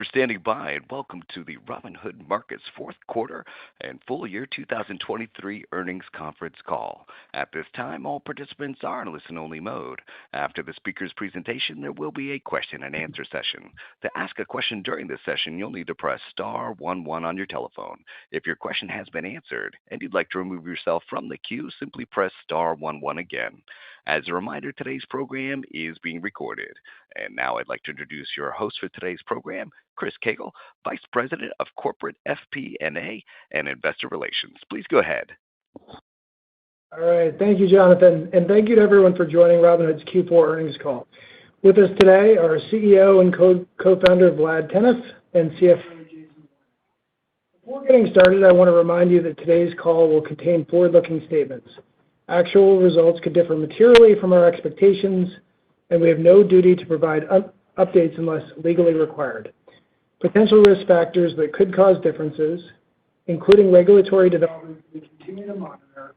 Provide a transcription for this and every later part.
For standing by and welcome to the Robinhood Markets fourth quarter and full year 2023 earnings conference call. At this time, all participants are in listen-only mode. After the speaker's presentation, there will be a question-and-answer session. To ask a question during this session, you'll need to press star 11 on your telephone. If your question has been answered and you'd like to remove yourself from the queue, simply press star 11 again. As a reminder, today's program is being recorded. And now I'd like to introduce your host for today's program, Chris Cagle, Vice President of Corporate FP&A and Investor Relations. Please go ahead. All right. Thank you, Jonathan. And thank you to everyone for joining Robinhood's Q4 earnings call. With us today are CEO and co-founder Vlad Tenev and CFO Jason Warnick. Before getting started, I want to remind you that today's call will contain forward-looking statements. Actual results could differ materially from our expectations, and we have no duty to provide updates unless legally required. Potential risk factors that could cause differences, including regulatory developments we continue to monitor,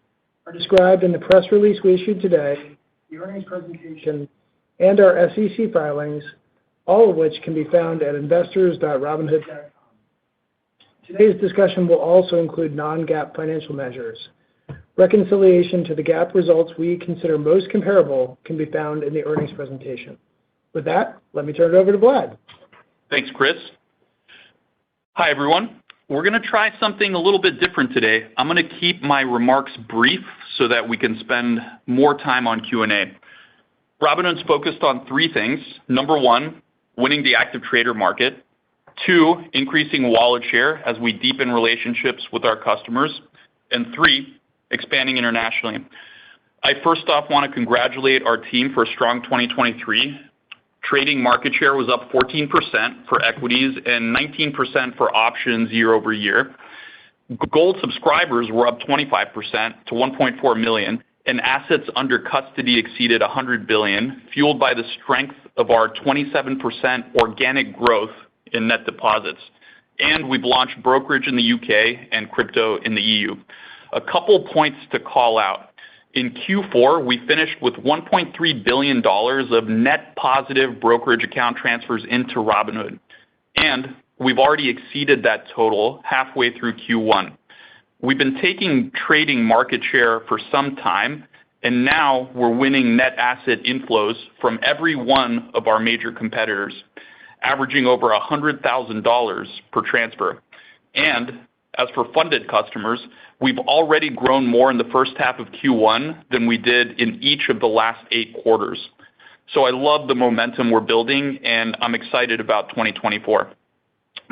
are described in the press release we issued today, the earnings presentation, and our SEC filings, all of which can be found at investors.robinhood.com. Today's discussion will also include non-GAAP financial measures. Reconciliation to the GAAP results we consider most comparable can be found in the earnings presentation. With that, let me turn it over to Vlad. Thanks, Chris. Hi, everyone. We're going to try something a little bit different today. I'm going to keep my remarks brief so that we can spend more time on Q&A. Robinhood's focused on three things. Number one, winning the active trader market. Two, increasing wallet share as we deepen relationships with our customers. And three, expanding internationally. I first off want to congratulate our team for a strong 2023. Trading market share was up 14% for equities and 19% for options year over year. Gold subscribers were up 25% to 1.4 million, and assets under custody exceeded $100 billion, fueled by the strength of our 27% organic growth in net deposits. And we've launched brokerage in the UK and crypto in the EU. A couple points to call out. In Q4, we finished with $1.3 billion of net positive brokerage account transfers into Robinhood. And we've already exceeded that total halfway through Q1. We've been taking trading market share for some time, and now we're winning net asset inflows from every one of our major competitors, averaging over $100,000 per transfer. And as for funded customers, we've already grown more in the first half of Q1 than we did in each of the last 8 quarters. So I love the momentum we're building, and I'm excited about 2024.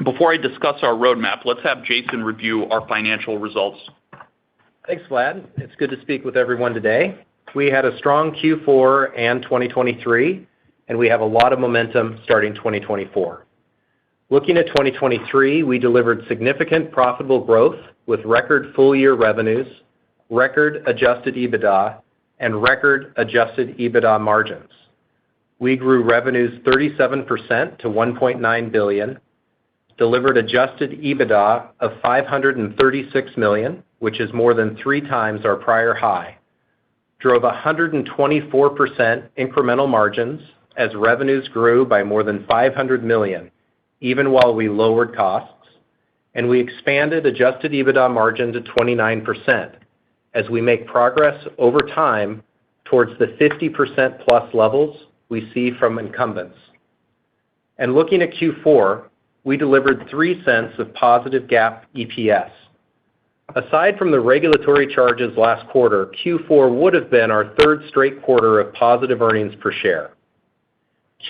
Before I discuss our roadmap, let's have Jason review our financial results. Thanks, Vlad. It's good to speak with everyone today. We had a strong Q4 and 2023, and we have a lot of momentum starting 2024. Looking at 2023, we delivered significant profitable growth with record full-year revenues, record adjusted EBITDA, and record adjusted EBITDA margins. We grew revenues 37% to $1.9 billion, delivered adjusted EBITDA of $536 million, which is more than 3 times our prior high, drove 124% incremental margins as revenues grew by more than $500 million, even while we lowered costs, and we expanded adjusted EBITDA margin to 29% as we make progress over time towards the 50%+ levels we see from incumbents. And looking at Q4, we delivered 3 cents of positive GAAP EPS. Aside from the regulatory charges last quarter, Q4 would have been our third straight quarter of positive earnings per share.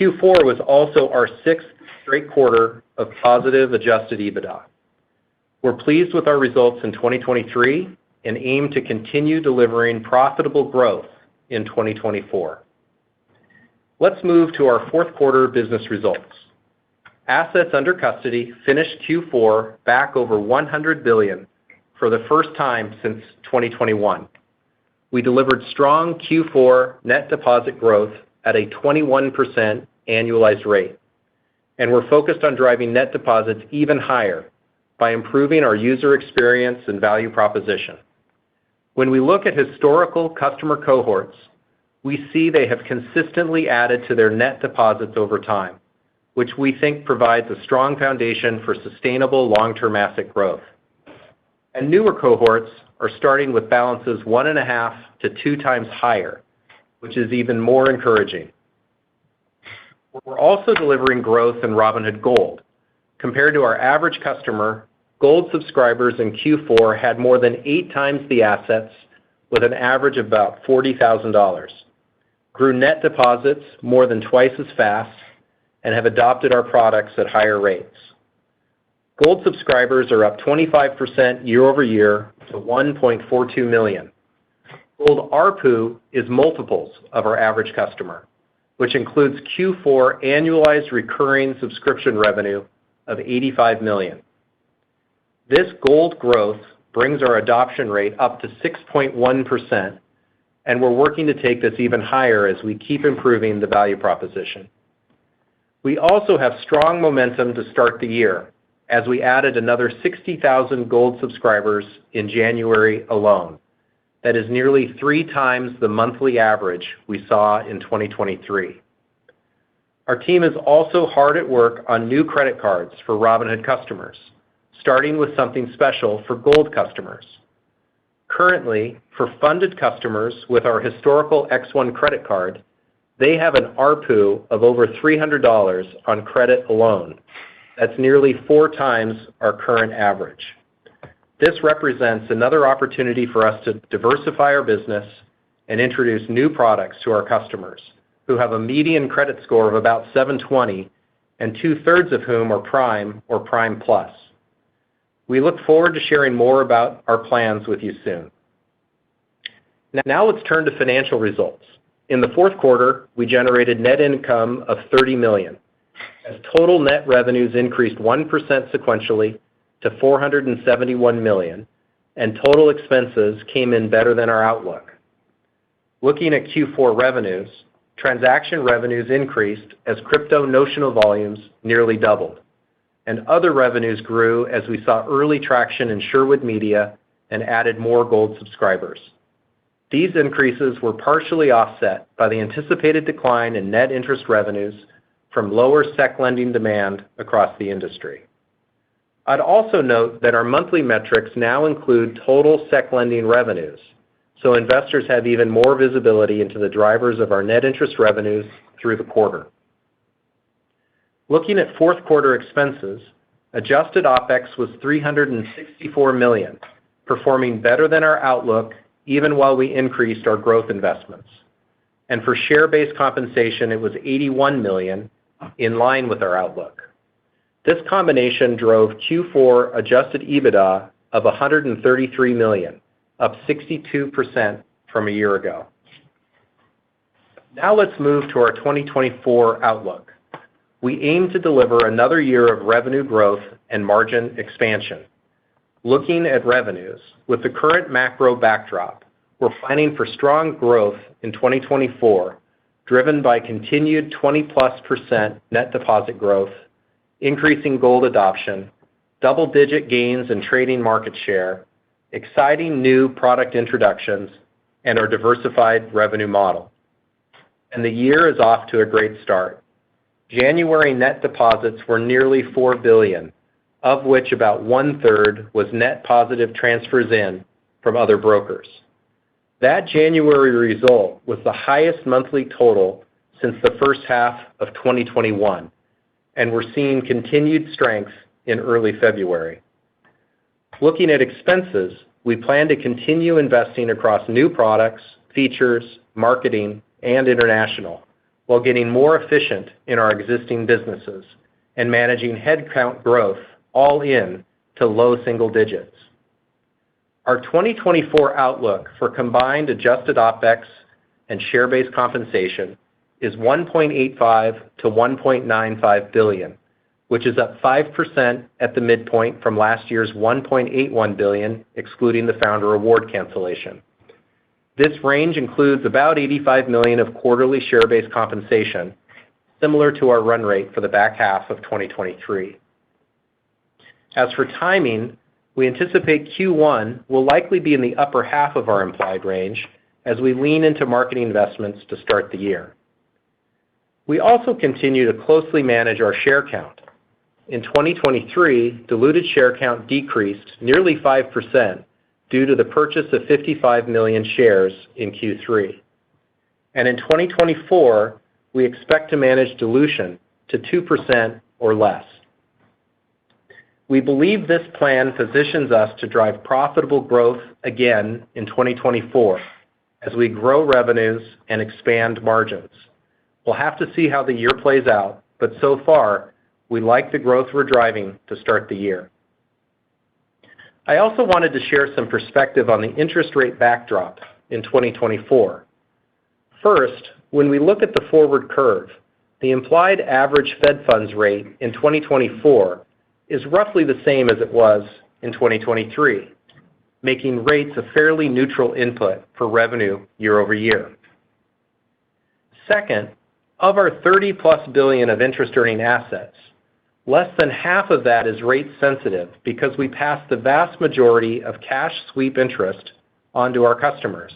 Q4 was also our 6th straight quarter of positive adjusted EBITDA. We're pleased with our results in 2023 and aim to continue delivering profitable growth in 2024. Let's move to our fourth quarter business results. Assets under custody finished Q4 back over $100 billion for the first time since 2021. We delivered strong Q4 net deposit growth at a 21% annualized rate, and we're focused on driving net deposits even higher by improving our user experience and value proposition. When we look at historical customer cohorts, we see they have consistently added to their net deposits over time, which we think provides a strong foundation for sustainable long-term asset growth. And newer cohorts are starting with balances 1.5 to 2 times higher, which is even more encouraging. We're also delivering growth in Robinhood Gold. Compared to our average customer, Gold subscribers in Q4 had more than 8 times the assets with an average of about $40,000, grew net deposits more than twice as fast, and have adopted our products at higher rates. Gold subscribers are up 25% year over year to 1.42 million. Gold ARPU is multiples of our average customer, which includes Q4 annualized recurring subscription revenue of $85 million. This Gold growth brings our adoption rate up to 6.1%, and we're working to take this even higher as we keep improving the value proposition. We also have strong momentum to start the year, as we added another 60,000 Gold subscribers in January alone. That is nearly 3 times the monthly average we saw in 2023. Our team is also hard at work on new credit cards for Robinhood customers, starting with something special for Gold customers. Currently, for funded customers with our historical X1 credit card, they have an ARPU of over $300 on credit alone. That's nearly 4 times our current average. This represents another opportunity for us to diversify our business and introduce new products to our customers, who have a median credit score of about 720, and 2/3 of whom are Prime or Prime Plus. We look forward to sharing more about our plans with you soon. Now let's turn to financial results. In the fourth quarter, we generated net income of $30 million, as total net revenues increased 1% sequentially to $471 million, and total expenses came in better than our outlook. Looking at Q4 revenues, transaction revenues increased as crypto notional volumes nearly doubled, and other revenues grew as we saw early traction in Sherwood Media and added more Gold subscribers. These increases were partially offset by the anticipated decline in net interest revenues from lower SEC lending demand across the industry. I'd also note that our monthly metrics now include total SEC lending revenues, so investors have even more visibility into the drivers of our net interest revenues through the quarter. Looking at fourth quarter expenses, adjusted OpEx was $364 million, performing better than our outlook even while we increased our growth investments. And for share-based compensation, it was $81 million, in line with our outlook. This combination drove Q4 adjusted EBITDA of $133 million, up 62% from a year ago. Now let's move to our 2024 outlook. We aim to deliver another year of revenue growth and margin expansion. Looking at revenues, with the current macro backdrop, we're planning for strong growth in 2024, driven by continued 20+% net deposit growth, increasing Gold adoption, double-digit gains in trading market share, exciting new product introductions, and our diversified revenue model. And the year is off to a great start. January net deposits were nearly $4 billion, of which about 1/3 was net positive transfers in from other brokers. That January result was the highest monthly total since the first half of 2021, and we're seeing continued strength in early February. Looking at expenses, we plan to continue investing across new products, features, marketing, and international, while getting more efficient in our existing businesses and managing headcount growth all in to low single digits. Our 2024 outlook for combined adjusted OpEx and share-based compensation is $1.85 to $1.95 billion, which is up 5% at the midpoint from last year's $1.81 billion, excluding the founder award cancellation. This range includes about $85 million of quarterly share-based compensation, similar to our run rate for the back half of 2023. As for timing, we anticipate Q1 will likely be in the upper half of our implied range as we lean into marketing investments to start the year. We also continue to closely manage our share count. In 2023, diluted share count decreased nearly 5% due to the purchase of 55 million shares in Q3. And in 2024, we expect to manage dilution to 2% or less. We believe this plan positions us to drive profitable growth again in 2024 as we grow revenues and expand margins. We'll have to see how the year plays out, but so far, we like the growth we're driving to start the year. I also wanted to share some perspective on the interest rate backdrop in 2024. First, when we look at the forward curve, the implied average Fed funds rate in 2024 is roughly the same as it was in 2023, making rates a fairly neutral input for revenue year over year. Second, of our $30+ billion of interest-earning assets, less than half of that is rate sensitive because we pass the vast majority of cash sweep interest onto our customers.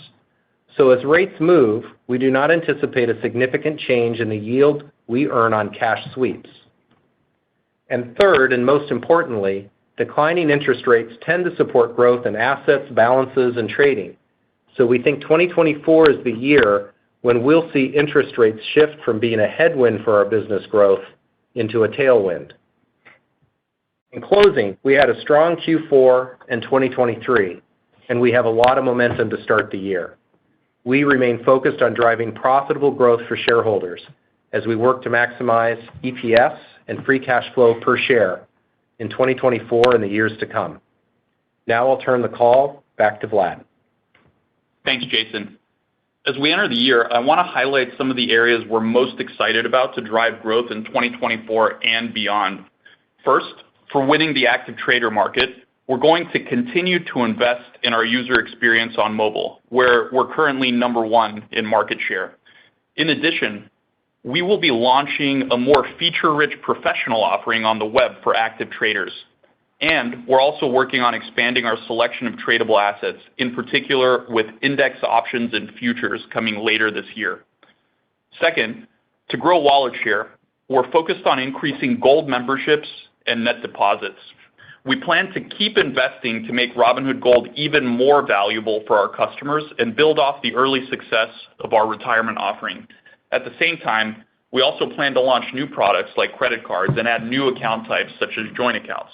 So as rates move, we do not anticipate a significant change in the yield we earn on cash sweeps. And third, and most importantly, declining interest rates tend to support growth in assets, balances, and trading. So we think 2024 is the year when we'll see interest rates shift from being a headwind for our business growth into a tailwind. In closing, we had a strong Q4 in 2023, and we have a lot of momentum to start the year. We remain focused on driving profitable growth for shareholders as we work to maximize EPS and free cash flow per share in 2024 and the years to come. Now I'll turn the call back to Vlad. Thanks, Jason. As we enter the year, I want to highlight some of the areas we're most excited about to drive growth in 2024 and beyond. First, for winning the active trader market, we're going to continue to invest in our user experience on mobile, where we're currently number one in market share. In addition, we will be launching a more feature-rich professional offering on the web for active traders. And we're also working on expanding our selection of tradable assets, in particular with index options and futures coming later this year. Second, to grow wallet share, we're focused on increasing Gold memberships and net deposits. We plan to keep investing to make Robinhood Gold even more valuable for our customers and build off the early success of our retirement offering. At the same time, we also plan to launch new products like credit cards and add new account types such as joint accounts.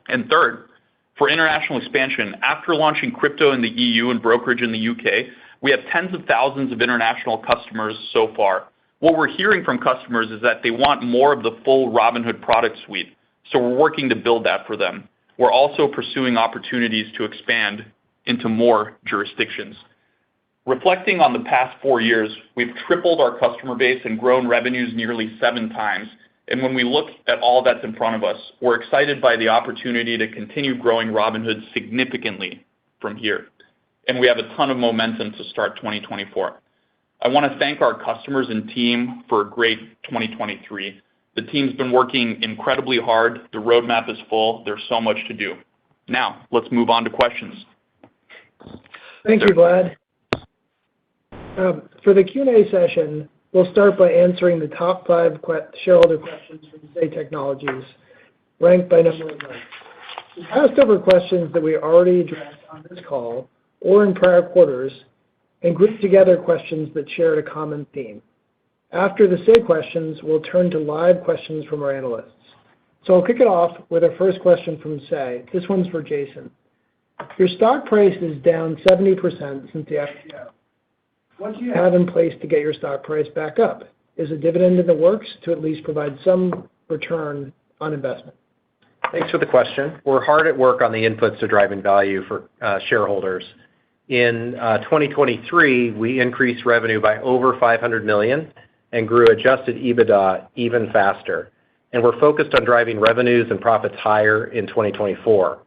And third, for international expansion, after launching crypto in the EU and brokerage in the UK, we have tens of thousands of international customers so far. What we're hearing from customers is that they want more of the full Robinhood product suite, so we're working to build that for them. We're also pursuing opportunities to expand into more jurisdictions. Reflecting on the past 4 years, we've tripled our customer base and grown revenues nearly 7 times. And when we look at all that's in front of us, we're excited by the opportunity to continue growing Robinhood significantly from here. And we have a ton of momentum to start 2024. I want to thank our customers and team for a great 2023. The team's been working incredibly hard. The roadmap is full. There's so much to do. Now, let's move on to questions. Thank you, Vlad. For the Q&A session, we'll start by answering the top 5 shareholder questions from Say Technologies, ranked by number of likes. We passed over questions that we already addressed on this call or in prior quarters and grouped together questions that shared a common theme. After the Say questions, we'll turn to live questions from our analysts. So I'll kick it off with our first question from Say. This one's for Jason. Your stock price is down 70% since the IPO. What do you have in place to get your stock price back up? Is a dividend in the works to at least provide some return on investment? Thanks for the question. We're hard at work on the inputs to driving value for shareholders. In 2023, we increased revenue by over $500 million and grew adjusted EBITDA even faster. And we're focused on driving revenues and profits higher in 2024.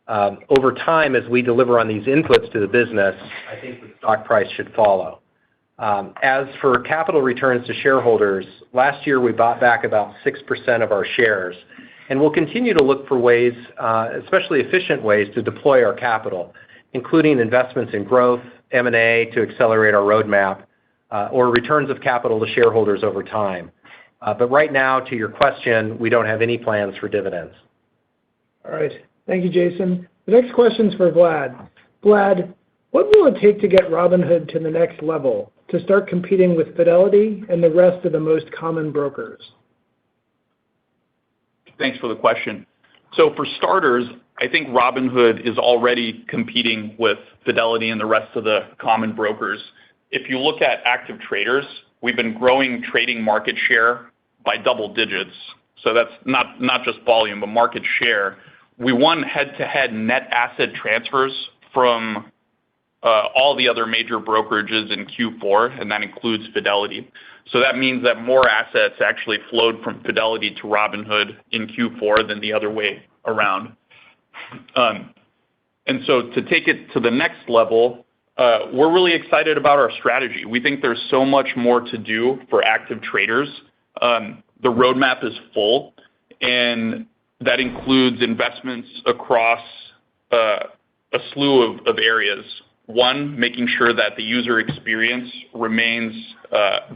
Over time, as we deliver on these inputs to the business, I think the stock price should follow. As for capital returns to shareholders, last year we bought back about 6% of our shares. And we'll continue to look for ways, especially efficient ways, to deploy our capital, including investments in growth, M&A to accelerate our roadmap, or returns of capital to shareholders over time. But right now, to your question, we don't have any plans for dividends. All right. Thank you, Jason. The next question's for Vlad. Vlad, what will it take to get Robinhood to the next level, to start competing with Fidelity and the rest of the most common brokers? Thanks for the question. So for starters, I think Robinhood is already competing with Fidelity and the rest of the common brokers. If you look at active traders, we've been growing trading market share by double digits. So that's not just volume, but market share. We won head-to-head net asset transfers from all the other major brokerages in Q4, and that includes Fidelity. So that means that more assets actually flowed from Fidelity to Robinhood in Q4 than the other way around. And so to take it to the next level, we're really excited about our strategy. We think there's so much more to do for active traders. The roadmap is full, and that includes investments across a slew of areas. One, making sure that the user experience remains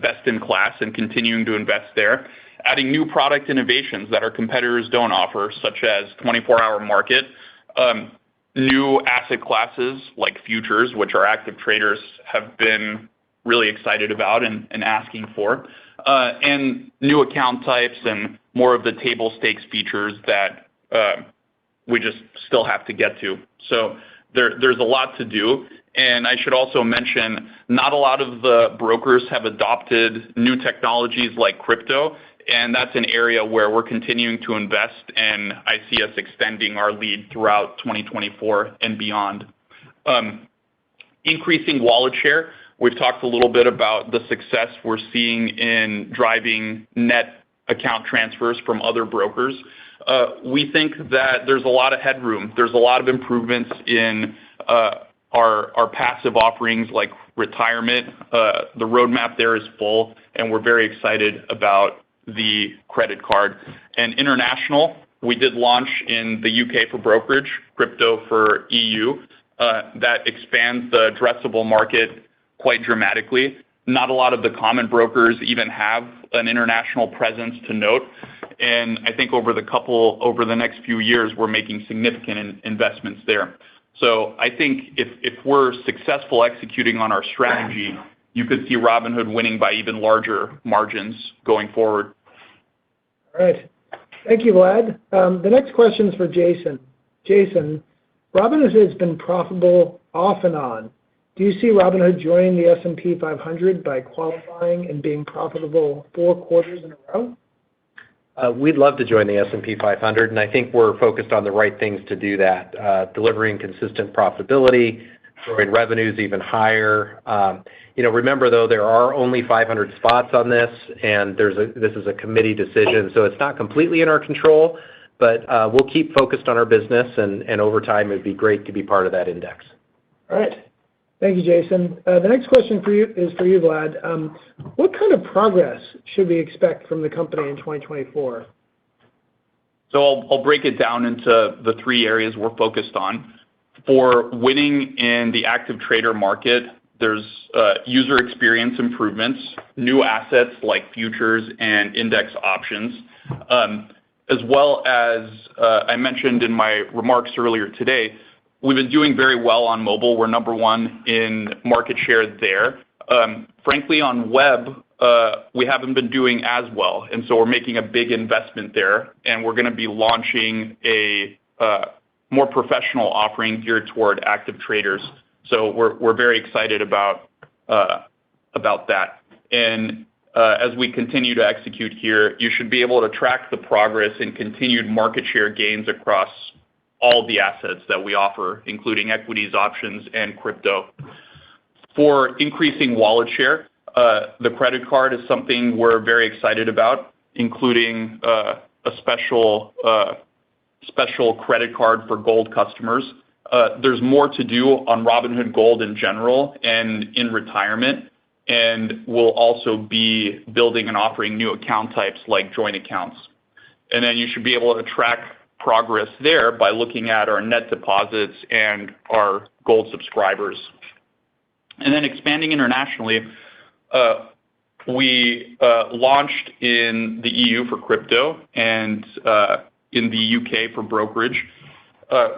best in class and continuing to invest there. Adding new product innovations that our competitors don't offer, such as 24-hour market, new asset classes like futures, which our active traders have been really excited about and asking for, and new account types and more of the table stakes features that we just still have to get to. So there's a lot to do. And I should also mention, not a lot of the brokers have adopted new technologies like crypto, and that's an area where we're continuing to invest, and I see us extending our lead throughout 2024 and beyond. Increasing wallet share. We've talked a little bit about the success we're seeing in driving net account transfers from other brokers. We think that there's a lot of headroom. There's a lot of improvements in our passive offerings like retirement. The roadmap there is full, and we're very excited about the credit card. And international, we did launch in the UK for brokerage, crypto for EU. That expands the addressable market quite dramatically. Not a lot of the common brokers even have an international presence to note. And I think over the next few years, we're making significant investments there. So I think if we're successful executing on our strategy, you could see Robinhood winning by even larger margins going forward. All right. Thank you, Vlad. The next question is for Jason. Jason, Robinhood has been profitable off and on. Do you see Robinhood joining the S&P 500 by qualifying and being profitable 4 quarters in a row? We'd love to join the S&P 500, and I think we're focused on the right things to do that, delivering consistent profitability, growing revenues even higher. Remember, though, there are only 500 spots on this, and this is a committee decision, so it's not completely in our control, but we'll keep focused on our business, and over time, it'd be great to be part of that index. All right. Thank you, Jason. The next question is for you, Vlad. What kind of progress should we expect from the company in 2024? So I'll break it down into the 3 areas we're focused on. For winning in the active trader market, there's user experience improvements, new assets like futures and index options, as well as I mentioned in my remarks earlier today, we've been doing very well on mobile. We're number 1 in market share there. Frankly, on web, we haven't been doing as well, and so we're making a big investment there, and we're going to be launching a more professional offering geared toward active traders. So we're very excited about that. And as we continue to execute here, you should be able to track the progress and continued market share gains across all the assets that we offer, including equities, options, and crypto. For increasing wallet share, the credit card is something we're very excited about, including a special credit card for Gold customers. There's more to do on Robinhood Gold in general and in retirement, and we'll also be building and offering new account types like joint accounts. And then you should be able to track progress there by looking at our net deposits and our Gold subscribers. And then expanding internationally, We launched in the EU for crypto and in the UK for brokerage.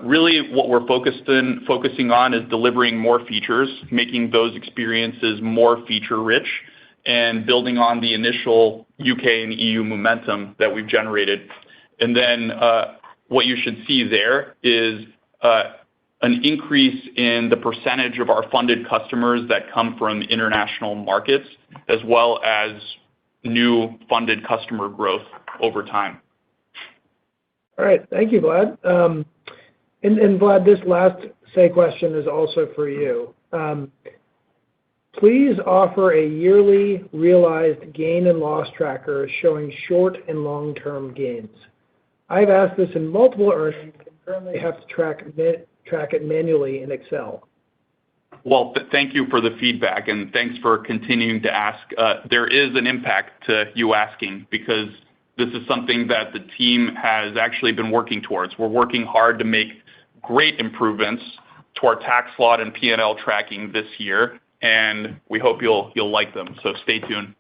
Really, what we're focusing on is delivering more features, making those experiences more feature-rich, and building on the initial UK and EU momentum that we've generated. And then what you should see there is an increase in the percentage of our funded customers that come from international markets, as well as new funded customer growth over time. All right. Thank you, Vlad. And Vlad, this last Say question is also for you. Please offer a yearly realized gain and loss tracker showing short and long-term gains. I've asked this in multiple earnings and currently have to track it manually in Excel. Well, thank you for the feedback, and thanks for continuing to ask. There is an impact to you asking, because this is something that the team has actually been working towards. We're working hard to make great improvements to our tax law and P&L tracking this year, and we hope you'll like them. So stay tuned.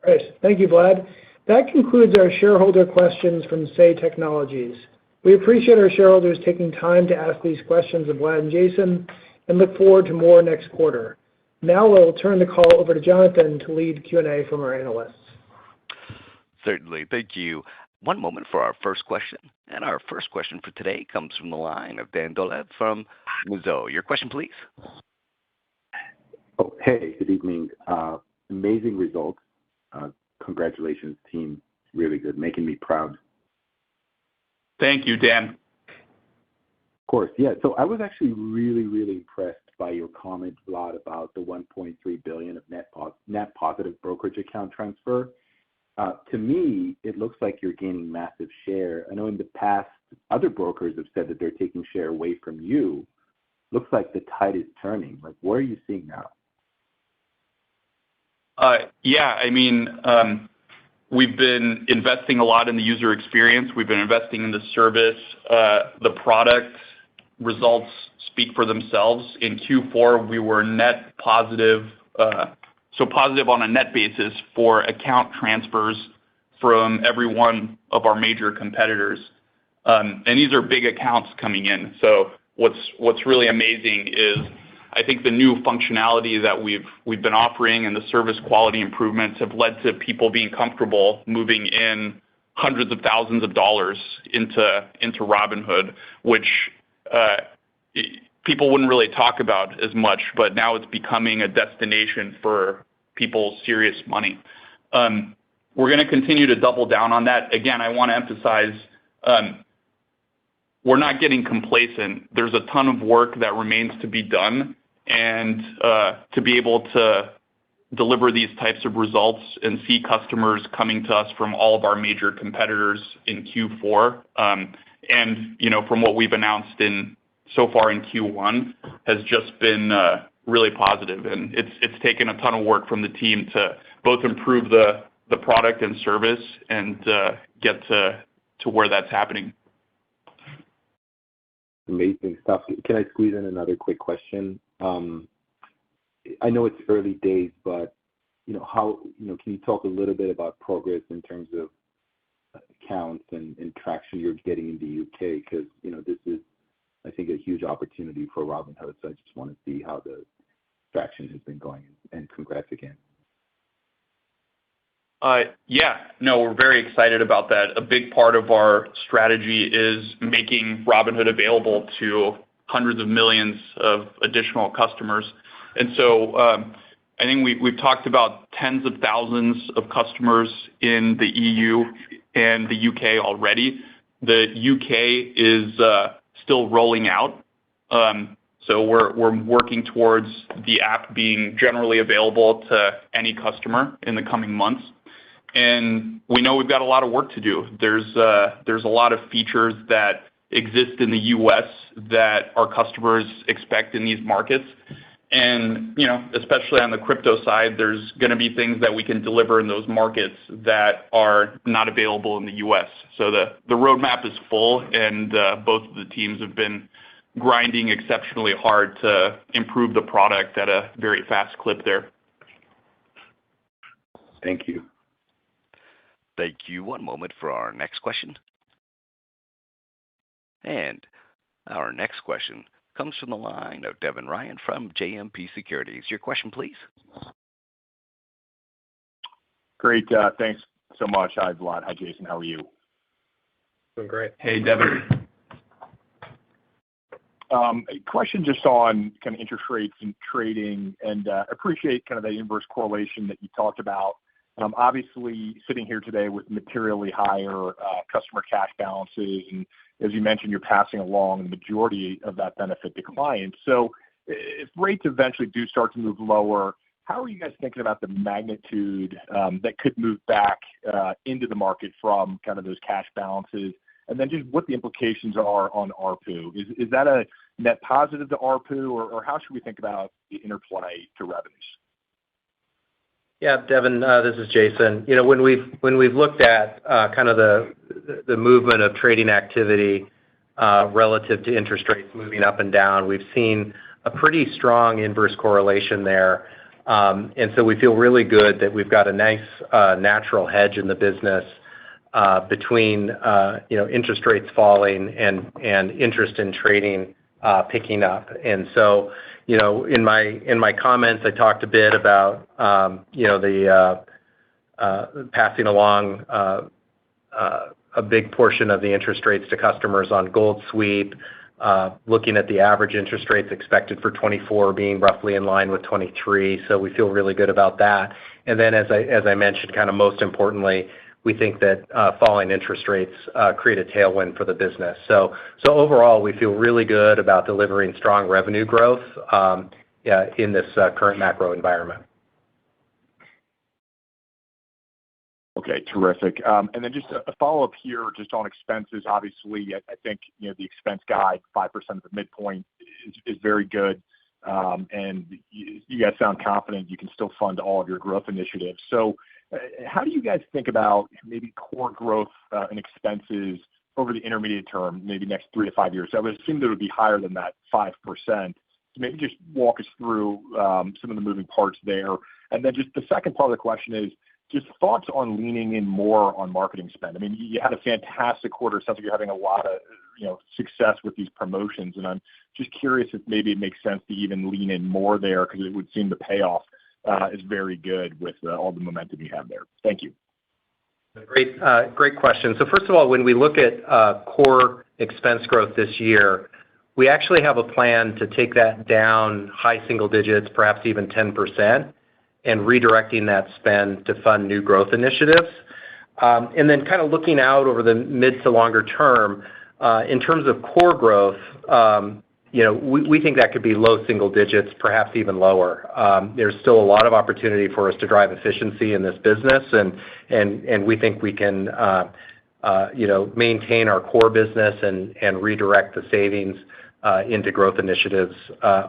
All right. Thank you, Vlad. That concludes our shareholder questions from Say Technologies. We appreciate our shareholders taking time to ask these questions of Vlad and Jason, and look forward to more next quarter. Now we'll turn the call over to Jonathan to lead Q&A from our analysts. Certainly. Thank you. One moment for our first question. And our first question for today comes from the line of Dan Dolev from Mizuho. Your question, please. Oh, hey, good evening. Amazing results. Congratulations, team. Really good. Making me proud. Thank you, Dan. Of course, yeah. So I was actually really, really impressed by your comment, Vlad, about the 1.3 billion of net positive brokerage account transfer. To me, it looks like you're gaining massive share. I know in the past, other brokers have said that they're taking share away from you. Looks like the tide is turning. Like, what are you seeing now? Yeah, I mean, we've been investing a lot in the user experience. We've been investing in the service. The product results speak for themselves. In Q4, we were net positive, so positive on a net basis for account transfers from every one of our major competitors. And these are big accounts coming in. So what's really amazing is I think the new functionality that we've been offering and the service quality improvements have led to people being comfortable moving in hundreds of thousands of dollars into Robinhood, which people wouldn't really talk about as much, but now it's becoming a destination for people's serious money. We're going to continue to double down on that. Again, I want to emphasize we're not getting complacent. There's a ton of work that remains to be done, and to be able to deliver these types of results and see customers coming to us from all of our major competitors in Q4, and from what we've announced so far in Q1, has just been really positive. And it's taken a ton of work from the team to both improve the product and service and get to where that's happening. Amazing stuff. Can I squeeze in another quick question? I know it's early days, but how can you talk a little bit about progress in terms of accounts and traction you're getting in the UK? Because this is, I think, a huge opportunity for Robinhood. So I just want to see how the traction has been going. And congrats again. Yeah, no, we're very excited about that. A big part of our strategy is making Robinhood available to hundreds of millions of additional customers. And so I think we've talked about tens of thousands of customers in the EU and the UK already. The UK is still rolling out. So we're working towards the app being generally available to any customer in the coming months. And we know we've got a lot of work to do. There's a lot of features that exist in the US that our customers expect in these markets. And, especially on the crypto side, there's going to be things that we can deliver in those markets that are not available in the US. So the roadmap is full, and both of the teams have been grinding exceptionally hard to improve the product at a very fast clip there. Thank you. Thank you. One moment for our next question. And our next question comes from the line of Devin Ryan from JMP Securities. Your question, please. Great. Thanks so much. Hi, Vlad. Hi, Jason. How are you? Doing great. Hey, Devin. A question just on kind of interest rates and trading, and appreciate kind of the inverse correlation that you talked about. Obviously, sitting here today with materially higher customer cash balances, and as you mentioned, you're passing along the majority of that benefit to clients. So if rates eventually do start to move lower, how are you guys thinking about the magnitude that could move back into the market from kind of those cash balances? And then just what the implications are on ARPU. Is that a net positive to ARPU, or how should we think about the interplay to revenues? Yeah, Devin, this is Jason. You know, when we've looked at kind of the movement of trading activity relative to interest rates moving up and down, we've seen a pretty strong inverse correlation there. And so we feel really good that we've got a nice natural hedge in the business between interest rates falling and interest in trading picking up. And so, you know, in my comments, I talked a bit about the passing along a big portion of the interest rates to customers on Gold Sweep, looking at the average interest rates expected for 24 being roughly in line with 23. So we feel really good about that. And then, as I mentioned, kind of most importantly, we think that falling interest rates create a tailwind for the business. So overall, we feel really good about delivering strong revenue growth in this current macro environment. Okay, terrific. And then just a follow-up here, just on expenses. Obviously, I think the expense guide, 5% at the midpoint, is very good. And you guys sound confident you can still fund all of your growth initiatives. So how do you guys think about maybe core growth and expenses over the intermediate term, maybe next 3 to 5 years? I would assume that it would be higher than that 5%. So maybe just walk us through some of the moving parts there. And then just the second part of the question is just thoughts on leaning in more on marketing spend. I mean, you had a fantastic quarter. It sounds like you're having a lot of success with these promotions, and I'm just curious if maybe it makes sense to even lean in more there, because it would seem the payoff is very good with all the momentum you have there. Thank you. Great question. So first of all, when we look at core expense growth this year, we actually have a plan to take that down high single digits, perhaps even 10%, and redirecting that spend to fund new growth initiatives. And then kind of looking out over the mid to longer term, in terms of core growth, we think that could be low single digits, perhaps even lower. There's still a lot of opportunity for us to drive efficiency in this business, and we think we can maintain our core business and redirect the savings into growth initiatives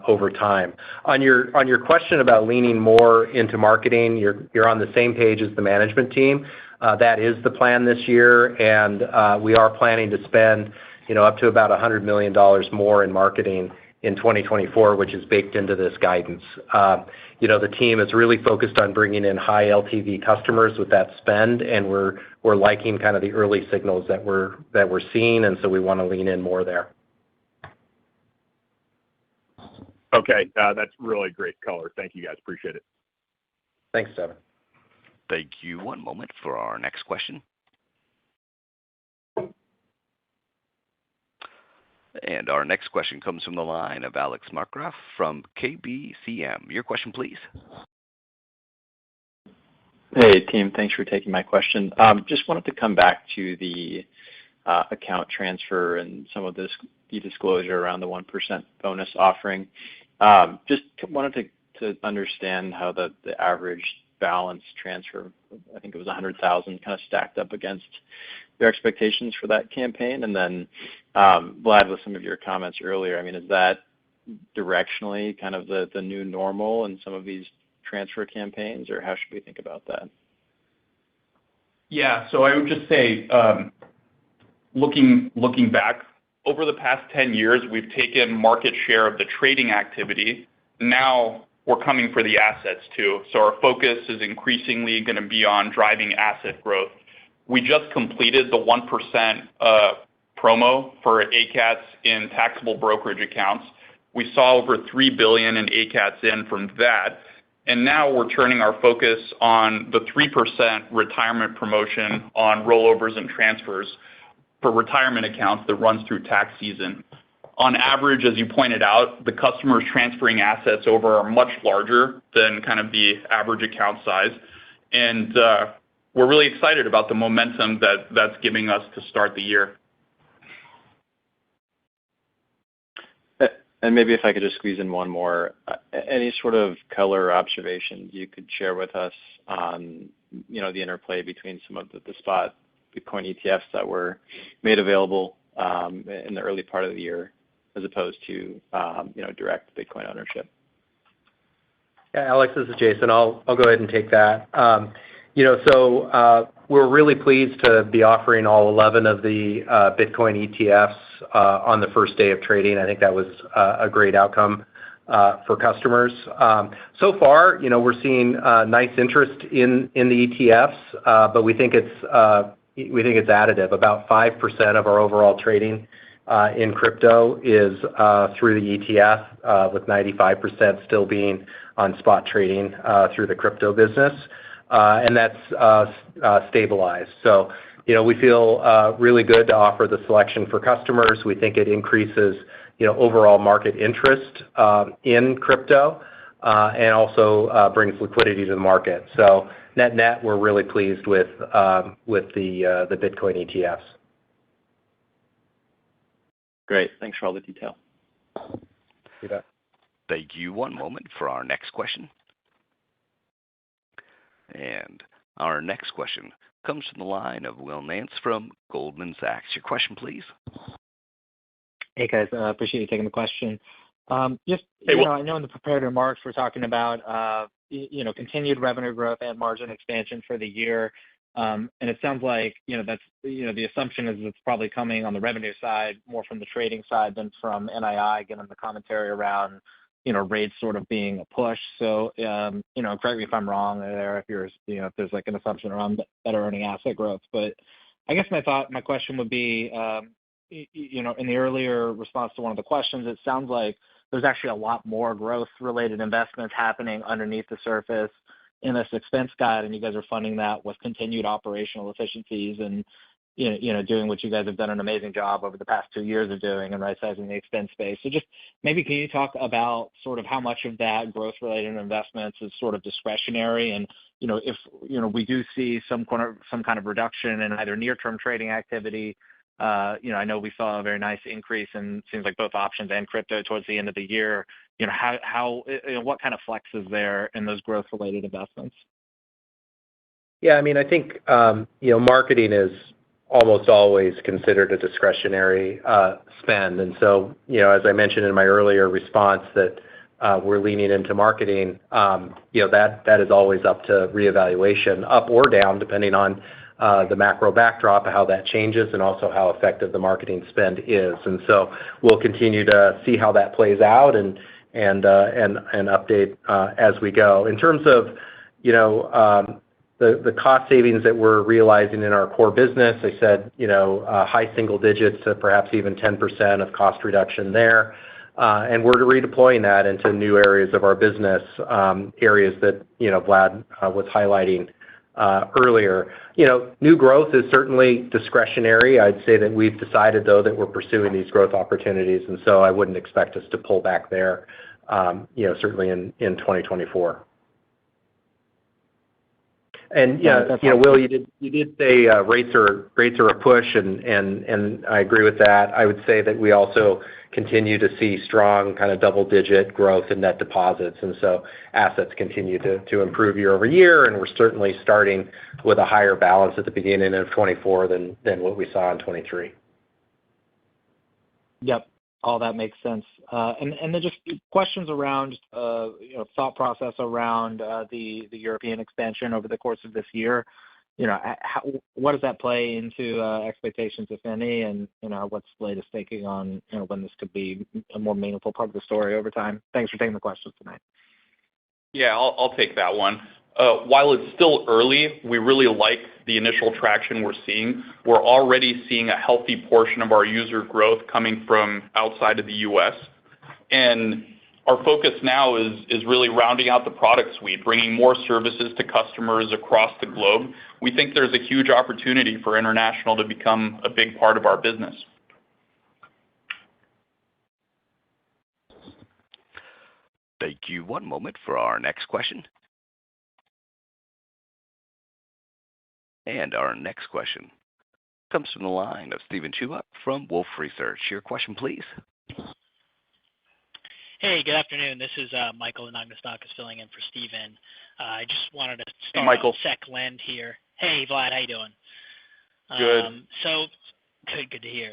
over time. On your question about leaning more into marketing, you're on the same page as the management team. That is the plan this year, and we are planning to spend up to about $100 million more in marketing in 2024, which is baked into this guidance. The team is really focused on bringing in high LTV customers with that spend, and we're liking kind of the early signals that we're seeing, and so we want to lean in more there. Okay, that's really great color. Thank you, guys. Appreciate it. Thanks, Devin. Thank you. One moment for our next question. And our next question comes from the line of Alex Markgraff from KBCM. Your question, please. Hey, team. Thanks for taking my question. Just wanted to come back to the account transfer and some of the disclosure around the 1% bonus offering. Just wanted to understand how the average balance transfer, I think it was 100,000, kind of stacked up against your expectations for that campaign. And then, Vlad, with some of your comments earlier, I mean, is that directionally kind of the new normal in some of these transfer campaigns, or how should we think about that? Yeah, so I would just say, looking back, over the past 10 years, we've taken market share of the trading activity. Now we're coming for the assets too. So our focus is increasingly going to be on driving asset growth. We just completed the 1% promo for ACATS in taxable brokerage accounts. We saw over $3 billion in ACATS in from that. And now we're turning our focus on the 3% retirement promotion on rollovers and transfers for retirement accounts that runs through tax season. On average, as you pointed out, the customers transferring assets over are much larger than kind of the average account size. And we're really excited about the momentum that's giving us to start the year. And maybe if I could just squeeze in one more, any sort of color or observations you could share with us on, the interplay between some of the spot Bitcoin ETFs that were made available in the early part of the year, as opposed to, direct Bitcoin ownership? Yeah, Alex, this is Jason. I'll go ahead and take that. We're really pleased to be offering all 11 of the Bitcoin ETFs on the first day of trading. I think that was a great outcome for customers. So far, we're seeing nice interest in the ETFs, but we think it's additive. About 5% of our overall trading in crypto is through the ETF, with 95% still being on spot trading through the crypto business. And that's stabilized. So, we feel really good to offer the selection for customers. We think it increases, overall market interest in crypto and also brings liquidity to the market. So net, we're really pleased with the Bitcoin ETFs. Great. Thanks for all the detail. You bet. Thank you. One moment for our next question. And our next question comes from the line of Will Nance from Goldman Sachs. Your question, please. Hey, guys. Appreciate you taking the question. Hey, Will. I know in the prepared remarks we're talking about, continued revenue growth and margin expansion for the year. And it sounds like, that's, the assumption is it's probably coming on the revenue side, more from the trading side than from NII, given the commentary around, rates sort of being a push. So, correct me if I'm wrong there, if there's like an assumption around better earning asset growth. But I guess my question would be, in the earlier response to one of the questions, it sounds like there's actually a lot more growth-related investments happening underneath the surface in this expense guide, and you guys are funding that with continued operational efficiencies and, doing what you guys have done an amazing job over the past 2 years of doing and right-sizing the expense base. So just maybe can you talk about sort of how much of that growth-related investments is sort of discretionary? And, if, we do see some kind of reduction in either near-term trading activity, I know we saw a very nice increase in seems like both options and crypto towards the end of the year. What kind of flex is there in those growth-related investments? Yeah, I mean, I think, marketing is almost always considered a discretionary spend. And so, as I mentioned in my earlier response that we're leaning into marketing, that is always up to reevaluation, up or down, depending on the macro backdrop of how that changes and also how effective the marketing spend is. And so we'll continue to see how that plays out and update as we go. In terms of, the cost savings that we're realizing in our core business, I said, high single digits to perhaps even 10% of cost reduction there. And we're redeploying that into new areas of our business, areas that, Vlad was highlighting earlier. New growth is certainly discretionary. I'd say that we've decided, though, that we're pursuing these growth opportunities, and so I wouldn't expect us to pull back there, certainly in 2024. And Will, you did say rates are a push, and I agree with that. I would say that we also continue to see strong kind of double-digit growth in net deposits, and so assets continue to improve year over year, and we're certainly starting with a higher balance at the beginning of 2024 than what we saw in 2023. Yep. All that makes sense. And then just questions around, thought process around the European expansion over the course of this year. What does that play into expectations, if any, and, what's the latest thinking on, when this could be a more meaningful part of the story over time? Thanks for taking the questions tonight. Yeah, I'll take that one. While it's still early, we really like the initial traction we're seeing. We're already seeing a healthy portion of our user growth coming from outside of the U.S. And our focus now is really rounding out the product suite, bringing more services to customers across the globe. We think there's a huge opportunity for international to become a big part of our business. Thank you. One moment for our next question. And our next question comes from the line of Steven Chubak from Wolfe Research. Your question, please. Hey, good afternoon. This is Michael Anagnostakis filling in for Steven. I just wanted to start Michael. on SecLend here. Hey, Vlad, how you doing? Good. Good to hear.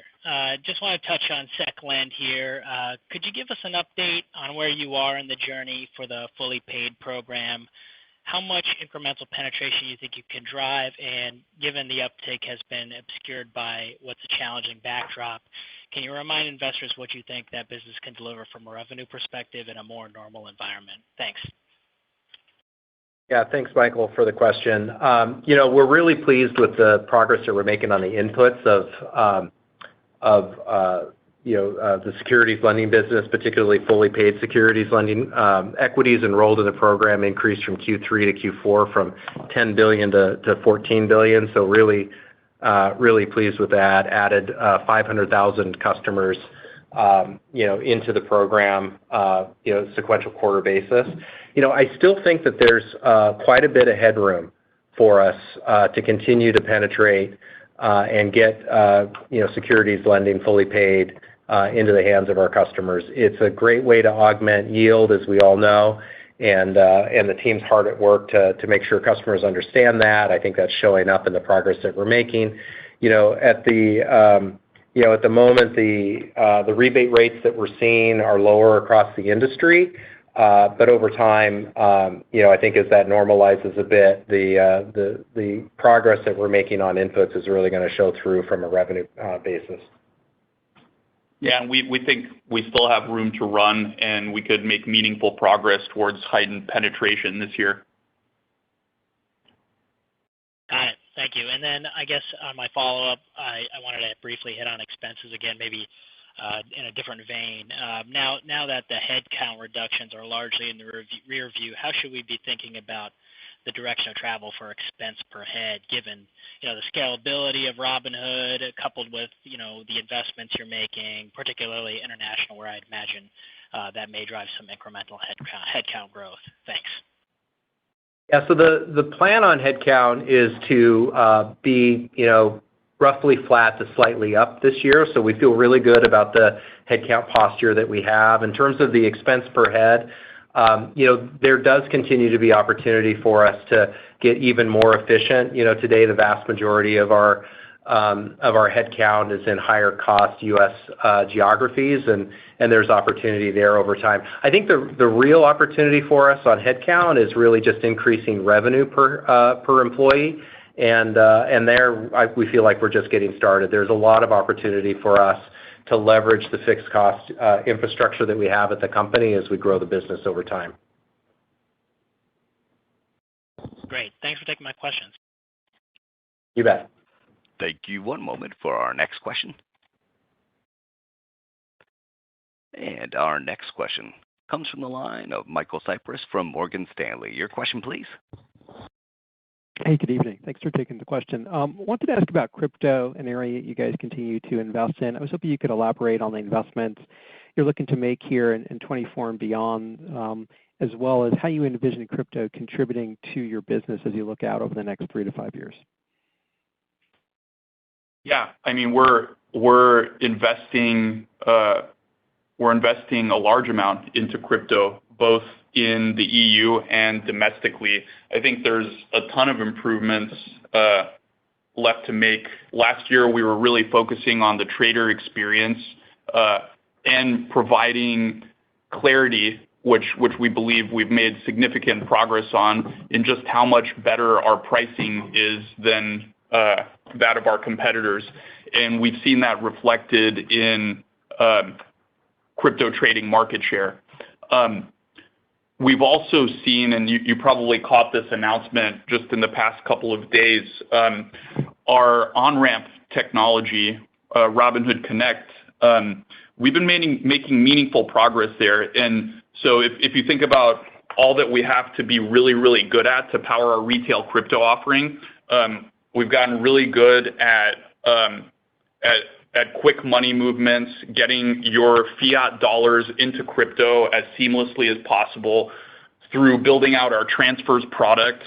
Just want to touch on SecLend here. Could you give us an update on where you are in the journey for the fully paid program? How much incremental penetration you think you can drive? And given the uptake has been obscured by what's a challenging backdrop, can you remind investors what you think that business can deliver from a revenue perspective in a more normal environment? Thanks. Yeah, thanks, Michael, for the question. We're really pleased with the progress that we're making on the inputs of the securities lending business, particularly fully paid securities lending. Equities enrolled in the program increased from Q3 to Q4 from $10 billion to $14 billion. So really pleased with that. Added 500,000 customers, into the program, sequential quarter basis. I still think that there's quite a bit of headroom for us to continue to penetrate and get securities lending fully paid into the hands of our customers. It's a great way to augment yield, as we all know, and the team's hard at work to make sure customers understand that. I think that's showing up in the progress that we're making. At the moment, the rebate rates that we're seeing are lower across the industry. But over time, I think as that normalizes a bit, the progress that we're making on inputs is really going to show through from a revenue basis. Yeah, and we think we still have room to run, and we could make meaningful progress towards heightened penetration this year. Got it. Thank you. And then I guess on my follow-up, I wanted to briefly hit on expenses again, maybe in a different vein. Now that the headcount reductions are largely in the rear view, how should we be thinking about the direction of travel for expense per head, given the scalability of Robinhood, coupled with the investments you're making, particularly international, where I'd imagine that may drive some incremental headcount growth? Thanks. Yeah, so the plan on headcount is to be roughly flat to slightly up this year. So we feel really good about the headcount posture that we have. In terms of the expense per head, there does continue to be opportunity for us to get even more efficient. Today, the vast majority of our headcount is in higher cost U.S. geographies, and there's opportunity there over time. I think the real opportunity for us on headcount is really just increasing revenue per employee. And there, we feel like we're just getting started. There's a lot of opportunity for us to leverage the fixed cost infrastructure that we have at the company as we grow the business over time. Great. Thanks for taking my questions. You bet. Thank you. One moment for our next question. And our next question comes from the line of Michael Cyprys from Morgan Stanley. Your question, please. Hey, good evening. Thanks for taking the question. Wanted to ask about crypto, an area you guys continue to invest in. I was hoping you could elaborate on the investments you're looking to make here in 2024 and beyond, as well as how you envision crypto contributing to your business as you look out over the next 3 to 5 years. Yeah, I mean, we're investing a large amount into crypto, both in the EU and domestically. I think there's a ton of improvements left to make. Last year, we were really focusing on the trader experience and providing clarity, which we believe we've made significant progress on, in just how much better our pricing is than that of our competitors. And we've seen that reflected in crypto trading market share. we've also seen, and you probably caught this announcement just in the past couple of days, our on-ramp technology, Robinhood Connect, we've been making meaningful progress there. And so if you think about all that we have to be really, really good at to power our retail crypto offering, we've gotten really good at quick money movements, getting your fiat dollars into crypto as seamlessly as possible through building out our transfers product,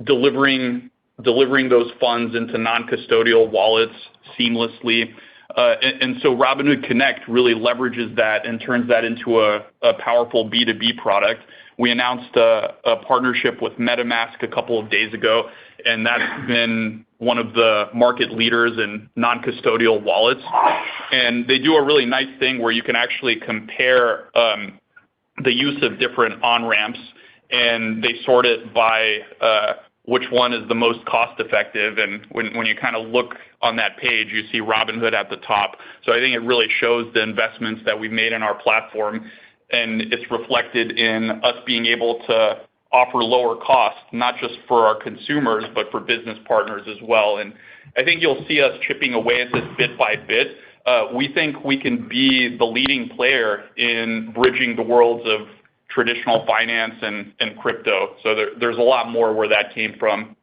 delivering those funds into non-custodial wallets seamlessly. And so Robinhood Connect really leverages that and turns that into a powerful B2B product. We announced a partnership with MetaMask a couple of days ago, and that's been one of the market leaders in non-custodial wallets. And they do a really nice thing where you can actually compare the use of different on-ramps, and they sort it by which one is the most cost-effective. And when you kind of look on that page, you see Robinhood at the top. So I think it really shows the investments that we've made in our platform, and it's reflected in us being able to offer lower costs, not just for our consumers, but for business partners as well. And I think you'll see us chipping away at this bit by bit. We think we can be the leading player in bridging the worlds of traditional finance and crypto. So there's a lot more where that came from.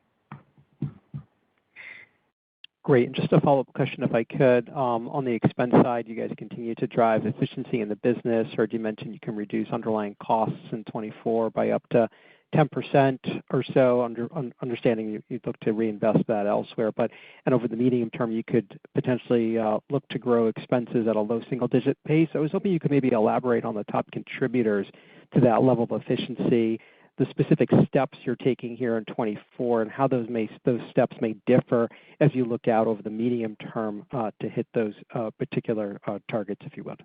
Great. And just a follow-up question, if I could. On the expense side, you guys continue to drive efficiency in the business. Heard you mention you can reduce underlying costs in 24 by up to 10% or so, understanding you'd look to reinvest that elsewhere. And over the medium term, you could potentially look to grow expenses at a low single-digit pace. I was hoping you could maybe elaborate on the top contributors to that level of efficiency, the specific steps you're taking here in 24, and how those steps may differ as you look out over the medium term to hit those particular targets, if you would.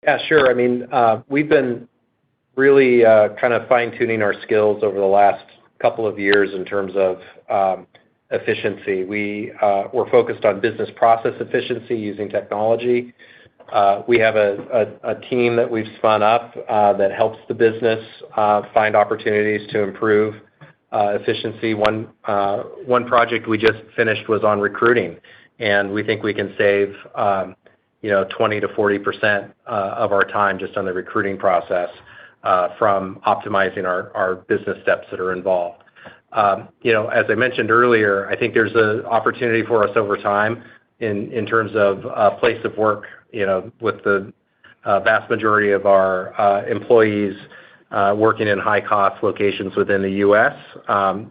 Yeah, sure. I mean, we've been really kind of fine-tuning our skills over the last couple of years in terms of efficiency. We're focused on business process efficiency using technology. We have a team that we've spun up that helps the business find opportunities to improve efficiency. One project we just finished was on recruiting, and we think we can save 20 to 40% of our time just on the recruiting process from optimizing our business steps that are involved. As I mentioned earlier, I think there's an opportunity for us over time in terms of place of work, with the vast majority of our employees working in high-cost locations within the U.S.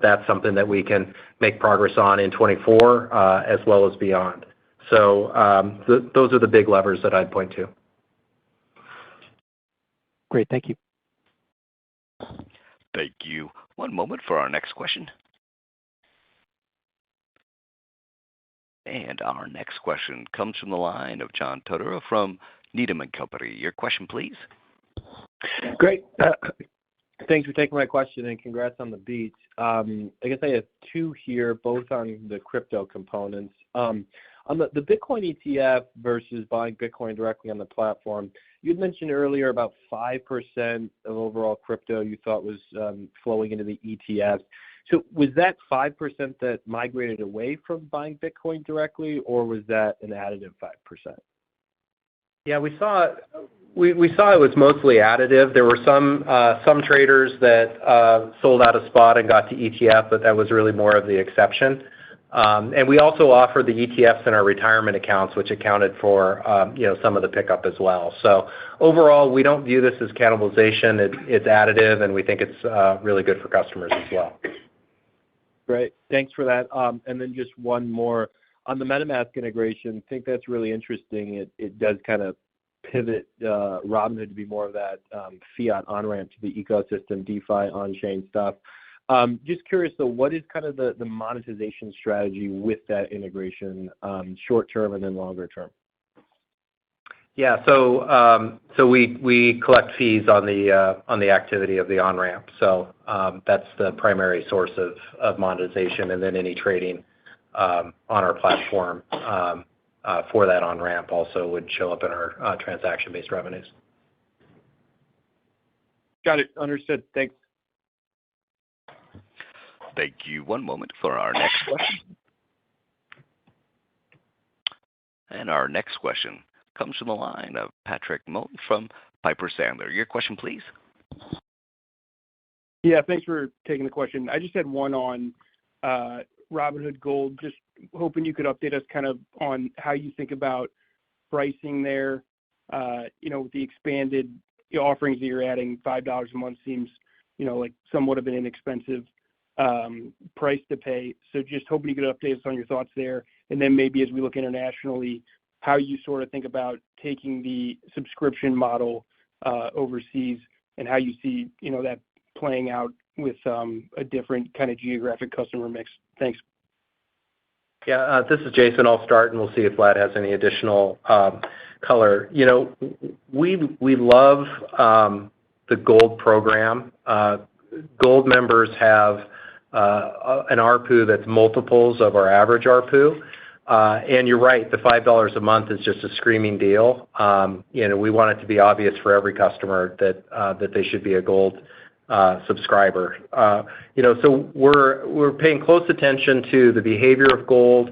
That's something that we can make progress on in 24 as well as beyond. So those are the big levers that I'd point to. Great. Thank you. Thank you. One moment for our next question. And our next question comes from the line of John Todaro from Needham & Company. Your question, please. Great. Thanks for taking my question, and congrats on the beat. I guess I have two here, both on the crypto components. On the Bitcoin ETF versus buying Bitcoin directly on the platform, you had mentioned earlier about 5% of overall crypto you thought was flowing into the ETF. So was that 5% that migrated away from buying Bitcoin directly, or was that an additive 5%? Yeah, we saw it was mostly additive. There were some traders that sold out of spot and got to ETF, but that was really more of the exception. And we also offered the ETFs in our retirement accounts, which accounted for some of the pickup as well. So overall, we don't view this as cannibalization. It's additive, and we think it's really good for customers as well. Great. Thanks for that. And then just one more. On the MetaMask integration, I think that's really interesting. It does kind of pivot Robinhood to be more of that fiat on-ramp to the ecosystem, DeFi, on-chain stuff. Just curious, though, what is kind of the monetization strategy with that integration, short term and then longer term? Yeah, so we collect fees on the activity of the on-ramp. So that's the primary source of monetization, and then any trading on our platform for that on-ramp also would show up in our transaction-based revenues. Got it. Understood. Thanks. Thank you. One moment for our next question. And our next question comes from the line of Patrick Moley from Piper Sandler. Your question, please. Yeah, thanks for taking the question. I just had one on Robinhood Gold. Just hoping you could update us kind of on how you think about pricing there. With the expanded offerings that you're adding, $5 a month seems, like somewhat of an inexpensive price to pay. So just hoping you could update us on your thoughts there. And then maybe as we look internationally, how you sort of think about taking the subscription model overseas and how you see, that playing out with a different kind of geographic customer mix. Thanks. Yeah, this is Jason. I'll start, and we'll see if Vlad has any additional color. We love the Gold program. Gold members have an ARPU that's multiples of our average ARPU. And you're right, the $5 a month is just a screaming deal. We want it to be obvious for every customer that they should be a Gold subscriber. So we're paying close attention to the behavior of Gold.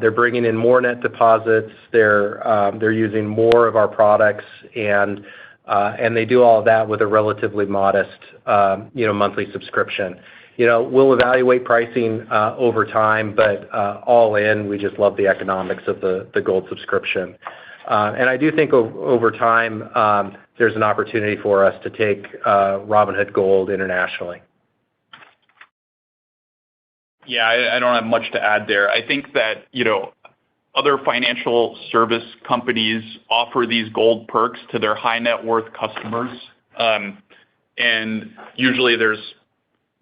They're bringing in more net deposits. They're using more of our products, and they do all of that with a relatively modest, monthly subscription. We'll evaluate pricing over time, but all in, we just love the economics of the Gold subscription. And I do think over time, there's an opportunity for us to take Robinhood Gold internationally. Yeah, I don't have much to add there. I think that, other financial service companies offer these Gold perks to their high net worth customers. And usually there's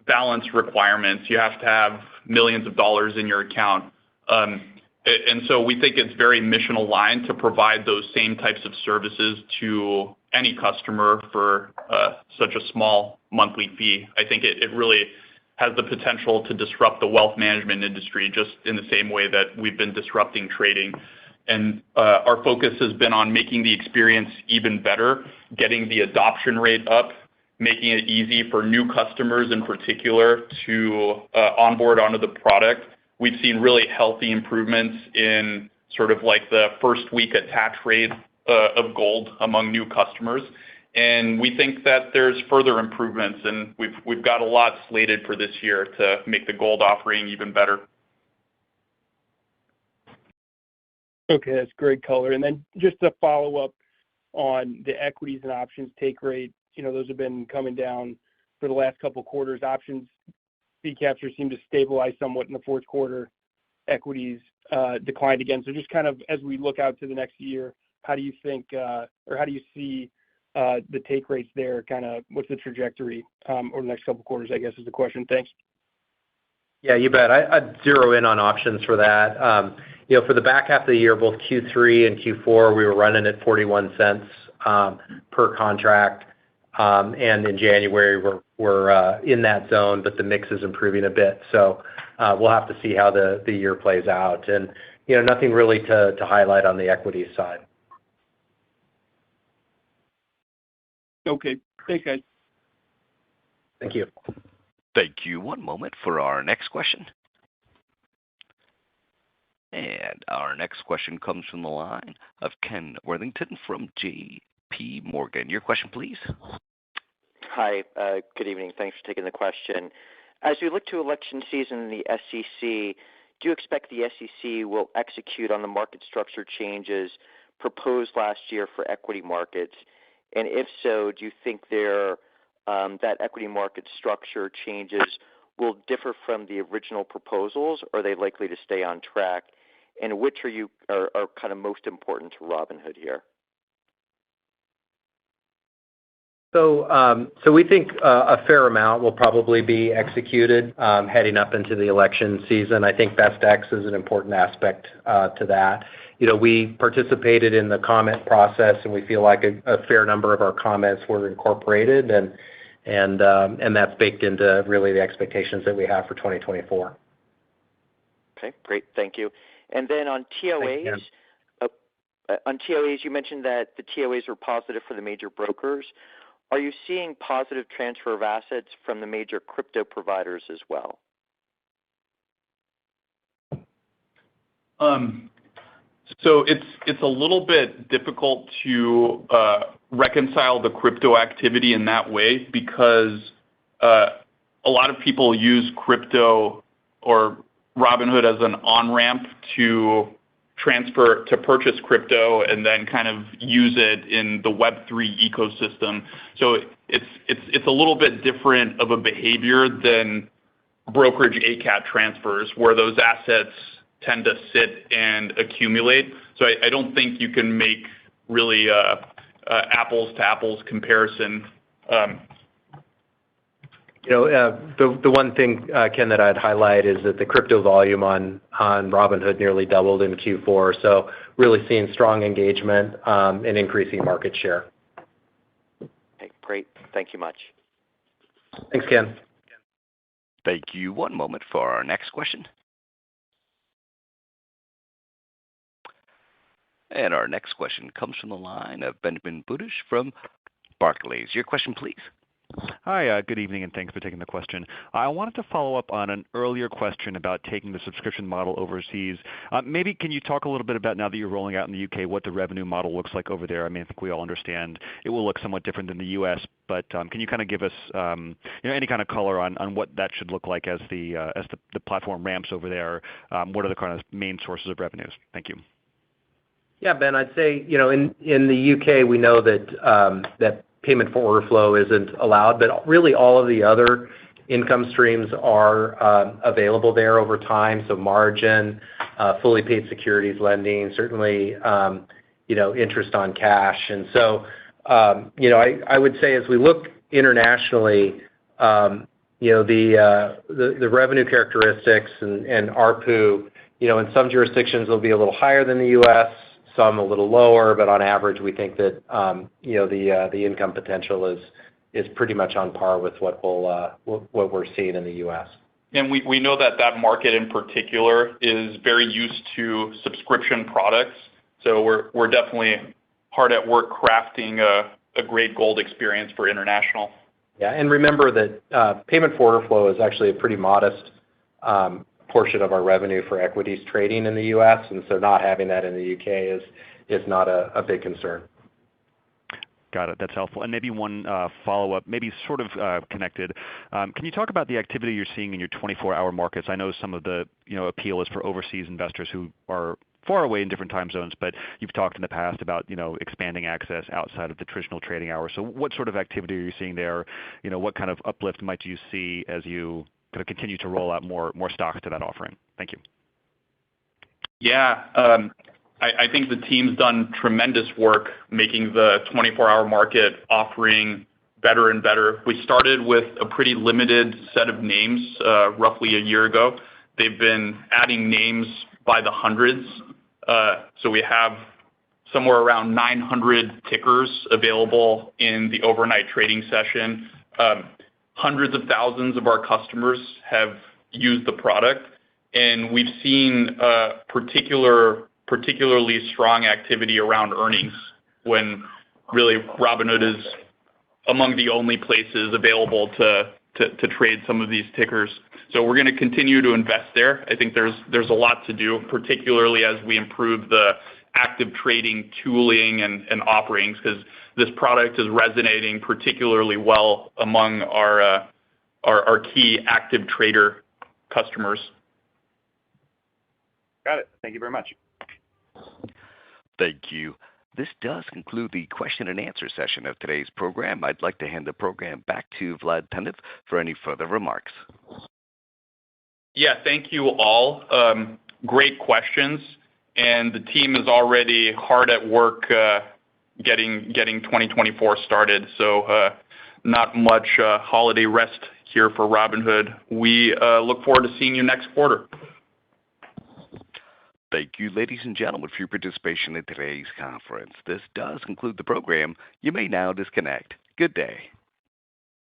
balance requirements. You have to have millions of dollars in your account. And so we think it's very mission aligned to provide those same types of services to any customer for such a small monthly fee. I think it really has the potential to disrupt the wealth management industry just in the same way that we've been disrupting trading. And our focus has been on making the experience even better, getting the adoption rate up, making it easy for new customers in particular to onboard onto the product. We've seen really healthy improvements in sort of like the first week attach rate of Gold among new customers. And we think that there's further improvements, and we've got a lot slated for this year to make the Gold offering even better. Okay, that's great color. And then just to follow up on the equities and options take rate, those have been coming down for the last couple of quarters. Options fee capture seemed to stabilize somewhat in the fourth quarter. Equities declined again. So just kind of as we look out to the next year, how do you think or how do you see the take rates there? Kind of what's the trajectory over the next couple of quarters, I guess, is the question. Thanks. Yeah, you bet. I'd zero in on options for that. For the back half of the year, both Q3 and Q4, we were running at 41 cents per contract. And in January, we're in that zone, but the mix is improving a bit. So we'll have to see how the year plays out. And, nothing really to highlight on the equities side. Okay. Thanks, guys. Thank you. Thank you. One moment for our next question. And our next question comes from the line of Ken Worthington from J.P. Morgan. Your question, please. Hi. Good evening. Thanks for taking the question. As you look to election season in the SEC, do you expect the SEC will execute on the market structure changes proposed last year for equity markets? And if so, do you think that equity market structure changes will differ from the original proposals, or are they likely to stay on track? And which are kind of most important to Robinhood here? So we think a fair amount will probably be executed heading up into the election season. I think Best X is an important aspect to that. We participated in the comment process, and we feel like a fair number of our comments were incorporated, and that's baked into really the expectations that we have for 2024. Okay, great. Thank you. And then on TOAs, you mentioned that the TOAs were positive for the major brokers. are you seeing positive transfer of assets from the major crypto providers as well? So it's a little bit difficult to reconcile the crypto activity in that way because a lot of people use crypto or Robinhood as an on-ramp to purchase crypto and then kind of use it in the Web3 ecosystem. So it's a little bit different of a behavior than brokerage ACAT transfers, where those assets tend to sit and accumulate. So I don't think you can make really apples to apples comparison. The one thing, Ken, that I'd highlight is that the crypto volume on Robinhood nearly doubled in Q4. So really seeing strong engagement and increasing market share. Okay, great. Thank you much. Thanks, Ken. Thank you. One moment for our next question. And our next question comes from the line of Benjamin Budish from Barclays. Your question, please. Hi, good evening, and thanks for taking the question. I wanted to follow up on an earlier question about taking the subscription model overseas. Maybe can you talk a little bit about, now that you're rolling out in the UK, what the revenue model looks like over there? I mean, I think we all understand it will look somewhat different than the US, but can you kind of give us any kind of color on what that should look like as the platform ramps over there? What are the kind of main sources of revenues? Thank you. Yeah, Ben, I'd say, in the UK, we know that payment for order flow isn't allowed, but really all of the other income streams are available there over time. So margin, fully paid securities lending, certainly, interest on cash. And so, I would say as we look internationally, the revenue characteristics and ARPU, in some jurisdictions will be a little higher than the U.S., some a little lower, but on average, we think that the income potential is pretty much on par with what we're seeing in the U.S. And we know that market in particular is very used to subscription products. So we're definitely hard at work crafting a great Gold experience for international. Yeah, and remember that payment for order flow is actually a pretty modest portion of our revenue for equities trading in the U.S., and so not having that in the U.K. is not a big concern. Got it. That's helpful. And maybe one follow-up, maybe sort of connected. Can you talk about the activity you're seeing in your 24-hour markets? I know some of the appeal is for overseas investors who are far away in different time zones, but you've talked in the past about expanding access outside of the traditional trading hours. So what sort of activity are you seeing there? What kind of uplift might you see as you kind of continue to roll out more stocks to that offering? Thank you. Yeah, I think the team's done tremendous work making the 24-hour market offering better and better. We started with a pretty limited set of names roughly a year ago. They've been adding names by the hundreds. So we have somewhere around 900 tickers available in the overnight trading session. Hundreds of thousands of our customers have used the product, and we've seen particularly strong activity around earnings when really Robinhood is among the only places available to trade some of these tickers. So we're going to continue to invest there. I think there's a lot to do, particularly as we improve the active trading tooling and offerings, because this product is resonating particularly well among our key active trader customers. Got it. Thank you very much. Thank you. This does conclude the question and answer session of today's program. I'd like to hand the program back to Vlad Tenev for any further remarks. Yeah, thank you all. Great questions. And the team is already hard at work getting 2024 started. So not much holiday rest here for Robinhood. We look forward to seeing you next quarter. Thank you, ladies and gentlemen, for your participation in today's conference. This does conclude the program. You may now disconnect. Good day.